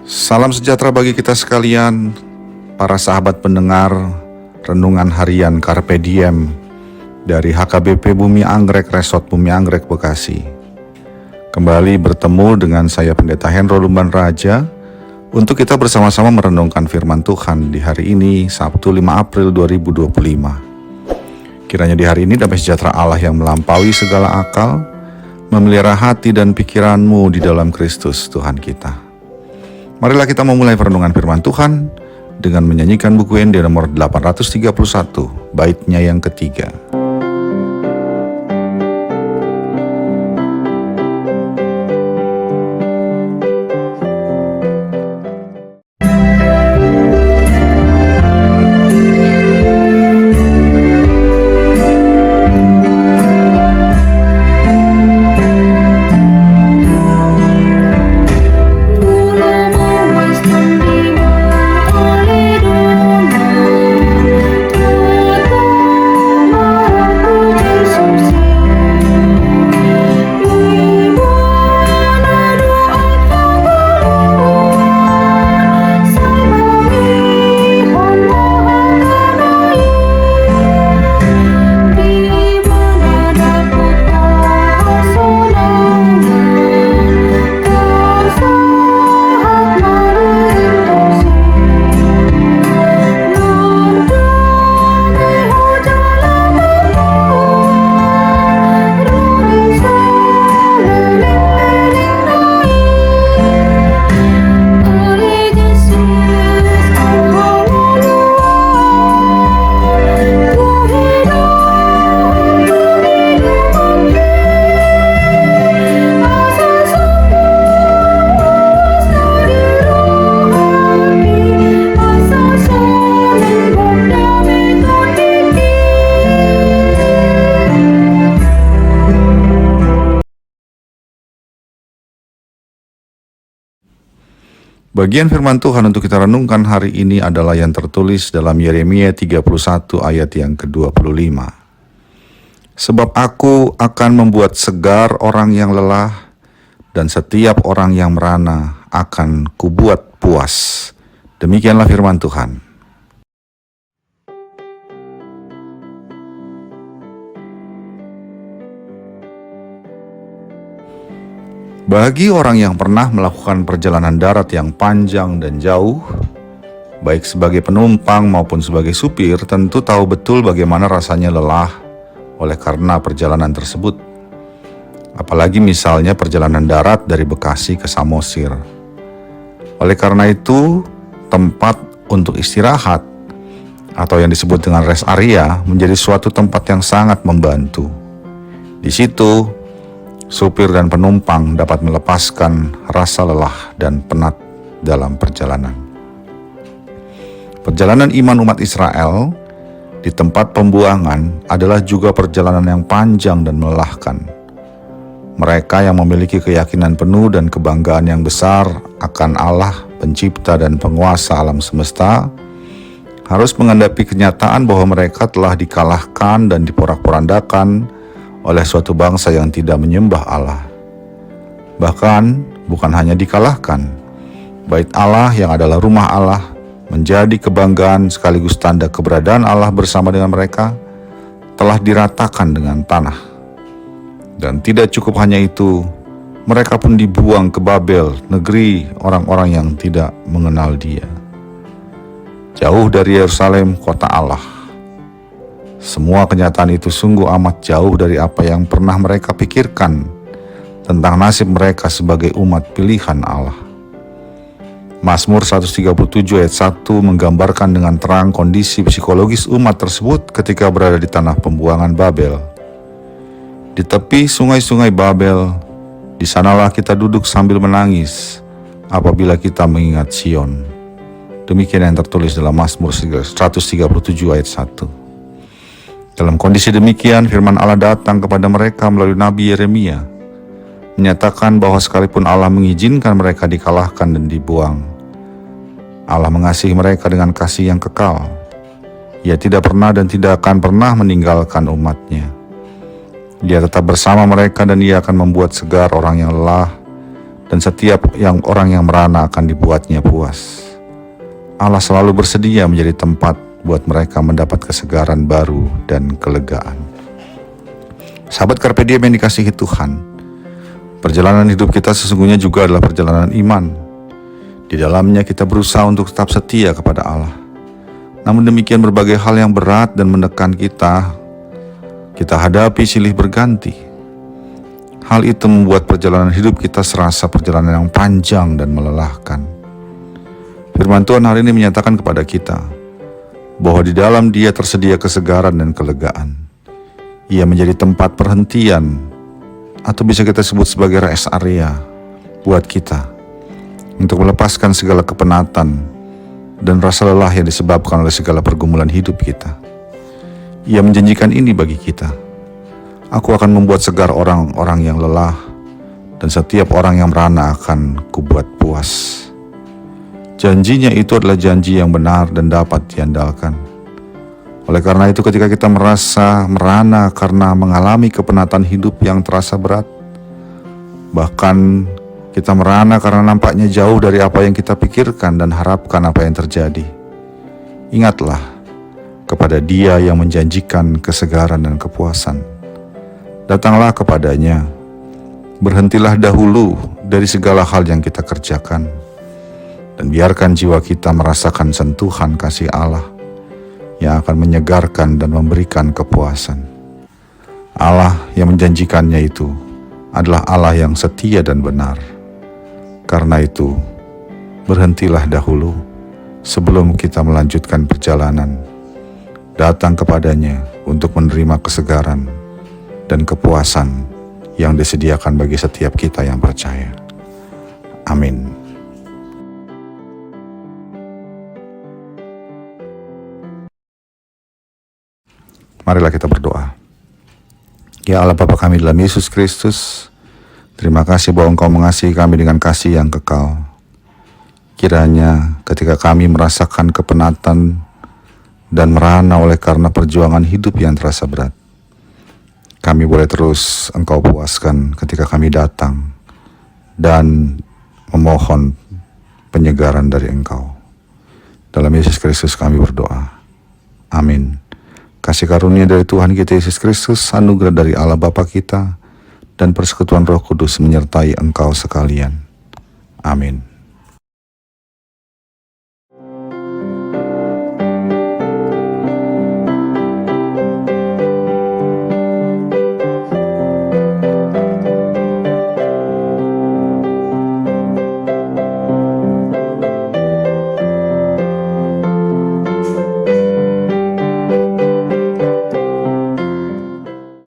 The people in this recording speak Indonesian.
Salam sejahtera bagi kita sekalian, para sahabat pendengar Renungan Harian Carpe Diem dari HKBP Bumi Anggrek Resort Bumi Anggrek Bekasi. Kembali bertemu dengan saya Pendeta Hendro Lumban Raja untuk kita bersama-sama merenungkan firman Tuhan di hari ini, Sabtu 5 April 2025. Kiranya di hari ini damai sejahtera Allah yang melampaui segala akal memelihara hati dan pikiranmu di dalam Kristus Tuhan kita. Marilah kita memulai perenungan firman Tuhan dengan menyanyikan buku ND nomor 831, baitnya yang ketiga. Bagian firman Tuhan untuk kita renungkan hari ini adalah yang tertulis dalam Yeremia 31 ayat yang ke-25. Sebab aku akan membuat segar orang yang lelah, dan setiap orang yang merana akan kubuat puas. Demikianlah firman Tuhan. Bagi orang yang pernah melakukan perjalanan darat yang panjang dan jauh, baik sebagai penumpang maupun sebagai supir, tentu tahu betul bagaimana rasanya lelah oleh karena perjalanan tersebut. Apalagi misalnya perjalanan darat dari Bekasi ke Samosir. Oleh karena itu, tempat untuk istirahat atau yang disebut dengan rest area menjadi suatu tempat yang sangat membantu. Di situ, supir dan penumpang dapat melepaskan rasa lelah dan penat dalam perjalanan. Perjalanan iman umat Israel di tempat pembuangan adalah juga perjalanan yang panjang dan melelahkan. Mereka yang memiliki keyakinan penuh dan kebanggaan yang besar akan Allah, pencipta dan penguasa alam semesta, harus menghadapi kenyataan bahwa mereka telah dikalahkan dan diporak-porandakan oleh suatu bangsa yang tidak menyembah Allah. Bahkan bukan hanya dikalahkan, Bait Allah yang adalah rumah Allah menjadi kebanggaan sekaligus tanda keberadaan Allah bersama dengan mereka telah diratakan dengan tanah. Dan tidak cukup hanya itu, mereka pun dibuang ke Babel, negeri orang-orang yang tidak mengenal Dia. Jauh dari Yerusalem, kota Allah. Semua kenyataan itu sungguh amat jauh dari apa yang pernah mereka pikirkan tentang nasib mereka sebagai umat pilihan Allah. Mazmur 137 ayat 1 menggambarkan dengan terang kondisi psikologis umat tersebut ketika berada di tanah pembuangan Babel. Di tepi sungai-sungai Babel, di sanalah kita duduk sambil menangis apabila kita mengingat Sion. Demikian yang tertulis dalam Mazmur 137 ayat 1. Dalam kondisi demikian, firman Allah datang kepada mereka melalui Nabi Yeremia, menyatakan bahwa sekalipun Allah mengizinkan mereka dikalahkan dan dibuang, Allah mengasihi mereka dengan kasih yang kekal. Ia tidak pernah dan tidak akan pernah meninggalkan umatnya. Dia tetap bersama mereka dan Ia akan membuat segar orang yang lelah, dan setiap orang yang merana akan dibuatnya puas. Allah selalu bersedia menjadi tempat buat mereka mendapat kesegaran baru dan kelegaan. Sahabat Carpe Diem yang dikasihi Tuhan, perjalanan hidup kita sesungguhnya juga adalah perjalanan iman. Di dalamnya kita berusaha untuk tetap setia kepada Allah. Namun demikian berbagai hal yang berat dan menekan kita hadapi silih berganti. Hal itu membuat perjalanan hidup kita serasa perjalanan yang panjang dan melelahkan. Firman Tuhan hari ini menyatakan kepada kita bahwa di dalam Dia tersedia kesegaran dan kelegaan. Ia menjadi tempat perhentian, atau bisa kita sebut sebagai rest area buat kita untuk melepaskan segala kepenatan dan rasa lelah yang disebabkan oleh segala pergumulan hidup kita. Ia menjanjikan ini bagi kita. Aku akan membuat segar orang-orang yang lelah, dan setiap orang yang merana akan kubuat puas. Janjinya itu adalah janji yang benar dan dapat diandalkan. Oleh karena itu, ketika kita merasa merana karena mengalami kepenatan hidup yang terasa berat, bahkan kita merana karena nampaknya jauh dari apa yang kita pikirkan dan harapkan apa yang terjadi, ingatlah kepada Dia yang menjanjikan kesegaran dan kepuasan. Datanglah kepadanya, berhentilah dahulu dari segala hal yang kita kerjakan, dan biarkan jiwa kita merasakan sentuhan kasih Allah yang akan menyegarkan dan memberikan kepuasan. Allah yang menjanjikannya itu adalah Allah yang setia dan benar. Karena itu, berhentilah dahulu sebelum kita melanjutkan perjalanan. Datang kepadanya untuk menerima kesegaran dan kepuasan yang disediakan bagi setiap kita yang percaya. Amin. Marilah kita berdoa. Ya Allah Bapa kami dalam Yesus Kristus, terima kasih bahwa Engkau mengasihi kami dengan kasih yang kekal. Kiranya ketika kami merasakan kepenatan dan merana oleh karena perjuangan hidup yang terasa berat, kami boleh terus Engkau puaskan ketika kami datang dan memohon penyegaran dari Engkau. Dalam Yesus Kristus kami berdoa. Amin. Kasih karunia dari Tuhan kita Yesus Kristus, anugerah dari Allah Bapa kita, dan persekutuan Roh Kudus menyertai engkau sekalian. Amin.